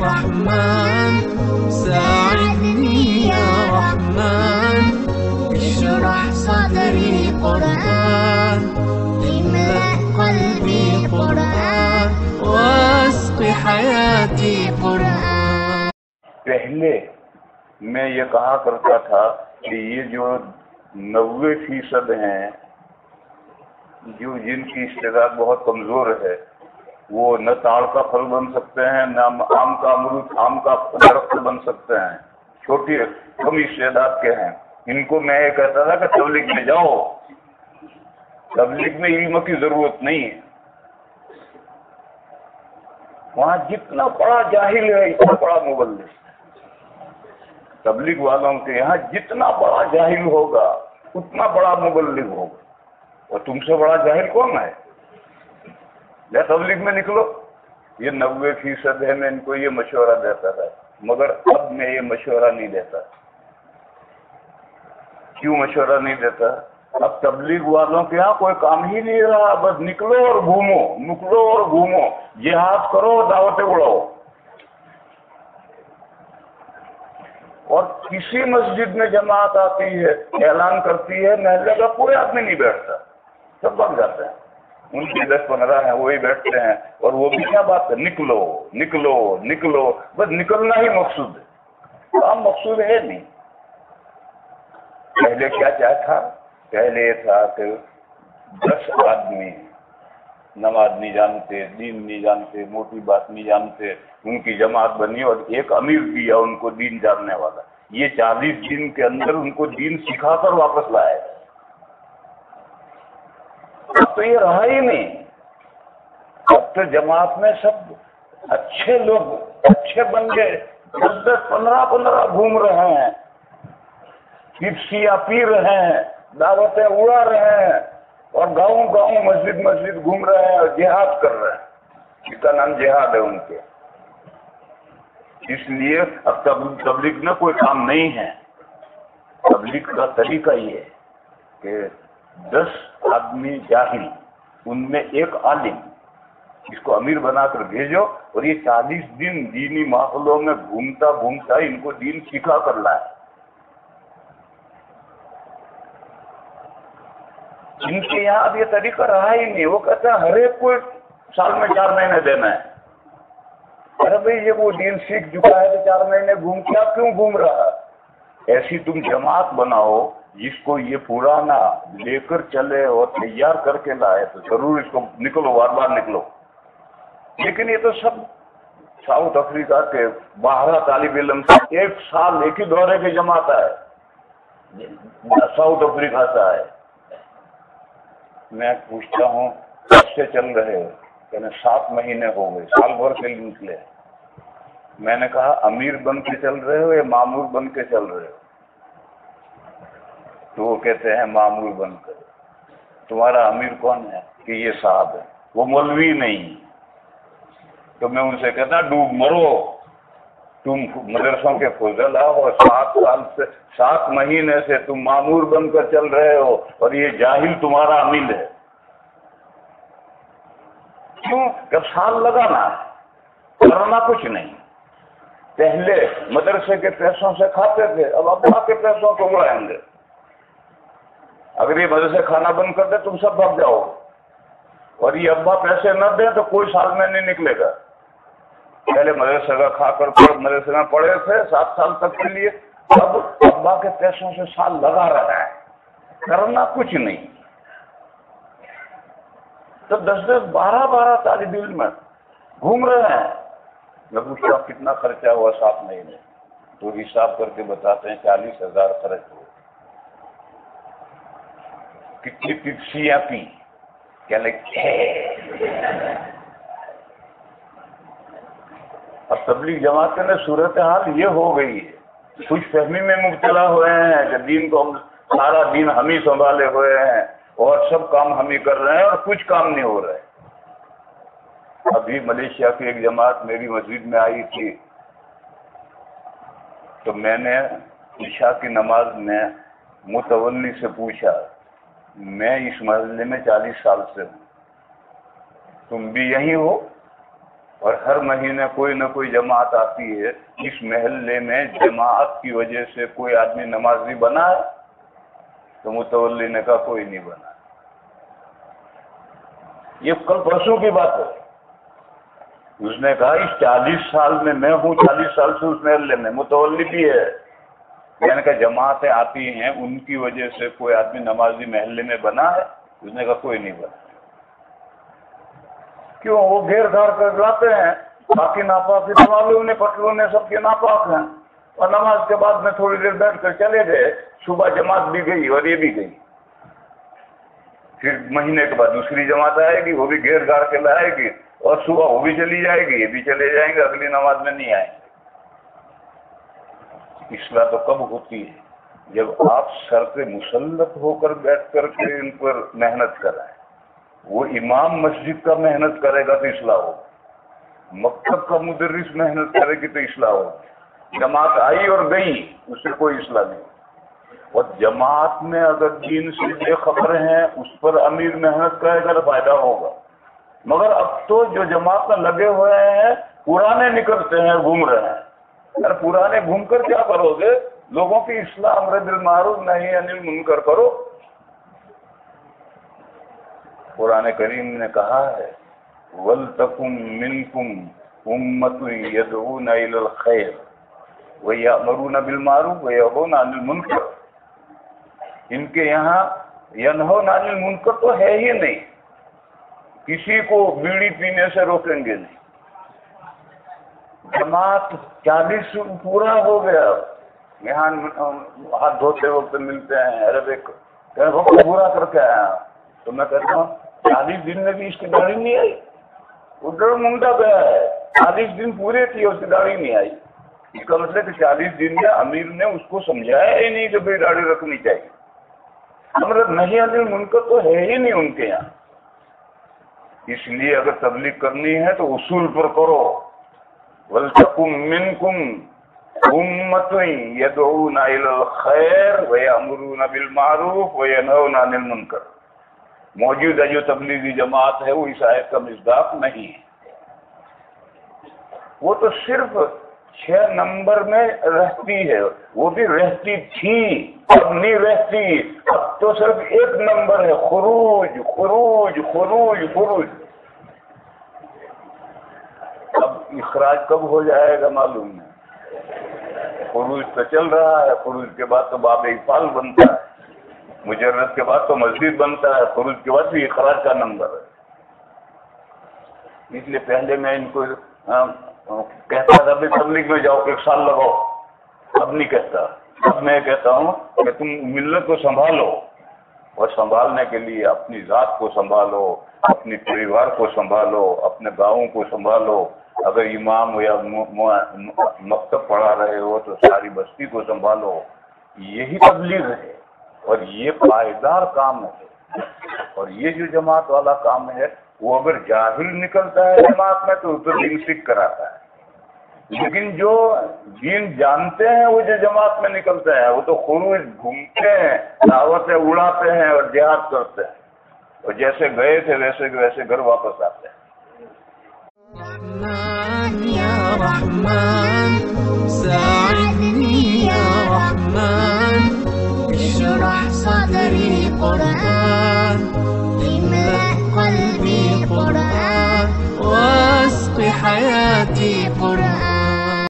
رحمن ساعدني يا رحمن اشرح صدري قرآن املأ قلبي قرآن واسق حياتي قرآن. پہلے میں یہ کہا کرتا تھا کہ یہ جو 90% ہیں جو جن کی استعداد بہت کمزور ہے وہ نہ تاڑ کا پھل بن سکتے ہیں، نہ آم کا امرود آم کا درخت بن سکتے ہیں، چھوٹی کم استعداد کے ہیں. ان کو میں یہ کہتا تھا کہ تبلیغ میں جاؤ، تبلیغ میں علم کی ضرورت نہیں ہے. وہاں جتنا بڑا جاہل ہے اتنا بڑا مبلغ. تبلیغ والوں کے یہاں جتنا بڑا جاہل ہوگا اتنا بڑا مبلغ ہوگا. اور تم سے بڑا جاہل کون ہے؟ یا تبلیغ میں نکلو. یہ 90% ہے. میں ان کو یہ مشورہ دیتا تھا، مگر اب میں یہ مشورہ نہیں دیتا. کیوں مشورہ نہیں دیتا؟ اب تبلیغ والوں کے یہاں کوئی کام ہی نہیں رہا. بس نکلو اور گھومو، نکلو اور گھومو، جہاد کرو، دعوتیں اڑاؤ. اور کسی مسجد میں جماعت آتی ہے، اعلان کرتی ہے، محلے کا کوئی آدمی نہیں بیٹھتا، سب بھاگ جاتے ہیں. ان کے 10-15 ہیں وہی بیٹھتے ہیں. اور وہ بھی کیا بات ہے؟ نکلو نکلو نکلو. بس نکلنا ہی مقصود ہے، کام مقصود ہے نہیں. پہلے کیا تھا؟ پہلے یہ تھا کہ 10 آدمی نماز نہیں جانتے، دین نہیں جانتے، موٹی بات نہیں جانتے، ان کی جماعت بنی اور ایک امیر دیا ان کو دین جاننے والا. یہ 40 دن کے اندر ان کو دین سکھا کر واپس لائے. اب تو یہ رہا ہی نہیں. اب تو جماعت میں سب اچھے لوگ اچھے بن گئے، 10-15 گھوم رہے ہیں، پپسیاں پی رہے ہیں، دعوتیں اڑا رہے ہیں، اور گاؤں گاؤں مسجد مسجد گھوم رہے ہیں اور جہاد کر رہے ہیں. اس کا نام جہاد ہے ان کے. اس لیے اب تبلیغ میں کوئی کام نہیں ہے. تبلیغ کا طریقہ یہ ہے کہ 10 آدمی جاہل، ان میں ایک عالم، اس کو امیر بنا کر بھیجو اور یہ 40 دن دینی ماحولوں میں گھومتا گھومتا ان کو دین سکھا کر لائے. ان کے یہاں اب یہ طریقہ رہا ہی نہیں. وہ کہتا ہے ہر ایک کو سال میں 4 مہینے دینا ہے. ارے بھائی یہ وہ دین سیکھ چکا ہے تو 4 مہینے گھوم کے آپ کیوں گھوم رہا؟ ایسی تم جماعت بناؤ جس کو یہ پرانا لے کر چلے اور تیار کر کے لائے تو ضرور اس کو نکلو، بار بار نکلو. لیکن یہ تو سب ساؤتھ افریقہ کے 12 طالب علم سے ایک سال ایک ہی دورے کی جماعت ہے، ساؤتھ افریقہ سے آئے. میں پوچھتا ہوں کب سے چل رہے ہو؟ کہنے 7 مہینے ہو گئے، سال بھر سے نکلے. میں نے کہا امیر بن کے چل رہے ہو یا معمور بن کے چل رہے ہو؟ تو وہ کہتے ہیں معمور بن کر. تمہارا امیر کون ہے؟ کہ یہ صاحب ہے، وہ مولوی نہیں. تو میں ان سے کہتا ڈوب مرو، تم مدرسوں کے فضل ہو اور 7 مہینے سے تم معمور بن کر چل رہے ہو اور یہ جاہل تمہارا امیر ہے. کیوں؟ جب سال لگانا ہے، کرنا کچھ نہیں. پہلے مدرسے کے پیسوں سے کھاتے تھے، اب ابا کے پیسوں کو اڑائیں گے. اگر یہ مدرسے کھانا بند کر دے تم سب بھاگ جاؤ. اور یہ ابا پیسے نہ دیں تو کوئی سال میں نہیں نکلے گا. پہلے مدرسے کا کھا کر مدرسے میں پڑھے تھے 7 سال تک کے لیے، اب ابا کے پیسوں سے سال لگا رہا ہے، کرنا کچھ نہیں. تو 10-12 طالب علم گھوم رہے ہیں. میں پوچھتا کتنا خرچہ ہوا 7 مہینے؟ تو حساب کر کے بتاتے ہیں 40,000 خرچ ہوا. کتنی پپسیاں پی؟ کیا لگتے. اب تبلیغ جماعت میں صورتحال یہ ہو گئی ہے، خوش فہمی میں مبتلا ہوئے ہیں کہ دین کو سارا دین ہم ہی سنبھالے ہوئے ہیں اور سب کام ہم ہی کر رہے ہیں اور کچھ کام نہیں ہو رہے. ابھی ملیشیا کی ایک جماعت میری مسجد میں آئی تھی تو میں نے عشاء کی نماز میں متولی سے پوچھا، میں اس محلے میں 40 سال سے ہوں، تم بھی یہی ہو؟ اور ہر مہینے کوئی نہ کوئی جماعت آتی ہے. اس محلے میں جماعت کی وجہ سے کوئی آدمی نمازی بنا ہے؟ تو متولی نے کہا کوئی نہیں بنا. یہ کل پرسوں کی بات ہے. اس نے کہا اس 40 سال میں ہوں، 40 سال سے اس محلے میں، متولی بھی ہے. میں نے کہا جماعتیں آتی ہیں ان کی وجہ سے کوئی آدمی نمازی محلے میں بنا ہے؟ اس نے کہا کوئی نہیں بنا. کیوں؟ وہ گھیر گھار کر لاتے ہیں، باقی ناپاک انہیں پٹلونے سب کے ناپاک ہیں، اور نماز کے بعد میں تھوڑی دیر بیٹھ کر چلے گئے. صبح جماعت بھی گئی اور یہ بھی گئی. پھر مہینے کے بعد دوسری جماعت آئے گی، وہ بھی گھیر گھار کے لائے گی، اور صبح وہ بھی چلی جائے گی، یہ بھی چلے جائیں گے، اگلی نماز میں نہیں آئیں گے. اصلاح تو کب ہوتی ہے؟ جب آپ سر پہ مسلط ہو کر بیٹھ کر کے ان پر محنت کرائیں. وہ امام مسجد کا محنت کرے گا تو اصلاح ہوگا، مکتب کا مدرس محنت کرے گی تو اصلاح ہوگی. جماعت آئی اور گئی، اس سے کوئی اصلاح نہیں. اور جماعت میں اگر دین سے بے خبر ہیں اس پر امیر محنت کرے گا تو فائدہ ہوگا. مگر اب تو جو جماعت میں لگے ہوئے ہیں پرانے نکلتے ہیں، گھوم رہے ہیں. اگر پرانے گھوم کر کیا کرو گے؟ لوگوں کی اصلاح، امر بالمعروف نہی عن المنکر کرو. قرآن کریم نے کہا ہے وَلْتَكُمْ مِنْكُمْ أُمَّةٌ يَدْعُونَ إِلَى الْخَيْرِ وَيَأْمُرُونَ بِالْمَعْرُوفِ وَيَنْهَوْنَ عَنِ الْمُنْكَرِ. ان کے یہاں ینہون عن المنکر تو ہے ہی نہیں. کسی کو بیڑی پینے سے روکیں گے نہیں. جماعت 40 پورا ہو گیا. یہاں ہاتھ دھوتے وقت ملتے ہیں، ارے وقت پورا کر کے آیا. تو میں کہتا ہوں 40 دن میں بھی اس کی داڑھی نہیں آئی. ادھر منڈا گیا ہے، 40 دن پورے کیے، اس کی داڑھی نہیں آئی. اس کا مطلب کہ 40 دن میں امیر نے اس کو سمجھایا ہی نہیں کہ بھائی داڑھی رکھنی چاہیے. مطلب نہیں عن المنکر تو ہے ہی نہیں ان کے یہاں. اس لیے اگر تبلیغ کرنی ہے تو اصول پر کرو. وَلْتَكُمْ مِنْكُمْ أُمَّةٌ يَدْعُونَ إِلَى الْخَيْرِ وَيَأْمُرُونَ بِالْمَعْرُوفِ وَيَنْهَوْنَ عَنِ الْمُنْكَرِ. موجودہ جو تبلیغی جماعت ہے وہ اس آیت کا مصداق نہیں ہے. وہ تو صرف 6 نمبر میں رہتی ہے، وہ بھی رہتی تھی، اب نہیں رہتی. اب تو صرف 1 نمبر ہے، خروج خروج خروج خروج. اب اخراج کب ہو جائے گا معلوم نہیں. خروج تو چل رہا ہے، خروج کے بعد تو باب افعال بنتا ہے، مجرد کے بعد تو مسجد بنتا ہے، خروج کے بعد بھی اخراج کا نمبر ہے. اس لیے پہلے میں ان کو کہتا تھا بھی تبلیغ میں جاؤ 1 سال لگاؤ. اب نہیں کہتا. اب میں کہتا ہوں کہ تم ملت کو سنبھالو، اور سنبھالنے کے لیے اپنی ذات کو سنبھالو، اپنی پریوار کو سنبھالو، اپنے گاؤں کو سنبھالو. اگر امام یا مکتب پڑھا رہے ہو تو ساری بستی کو سنبھالو. یہی تبلیغ ہے اور یہ پائیدار کام ہے. اور یہ جو جماعت والا کام ہے وہ اگر جاہل نکلتا ہے جماعت میں تو دین سیکھ کراتا ہے. لیکن جو دین جانتے ہیں وہ جو جماعت میں نکلتے ہیں وہ تو خروج گھومتے ہیں، دعوتیں اڑاتے ہیں اور جہاد کرتے ہیں، اور جیسے گئے تھے ویسے ویسے گھر واپس آتے ہیں. رحمن یا رحمن ساعدنی یا رحمن اشرح صدری قرآن املأ قلبي قرآن واسق حياتي قرآن.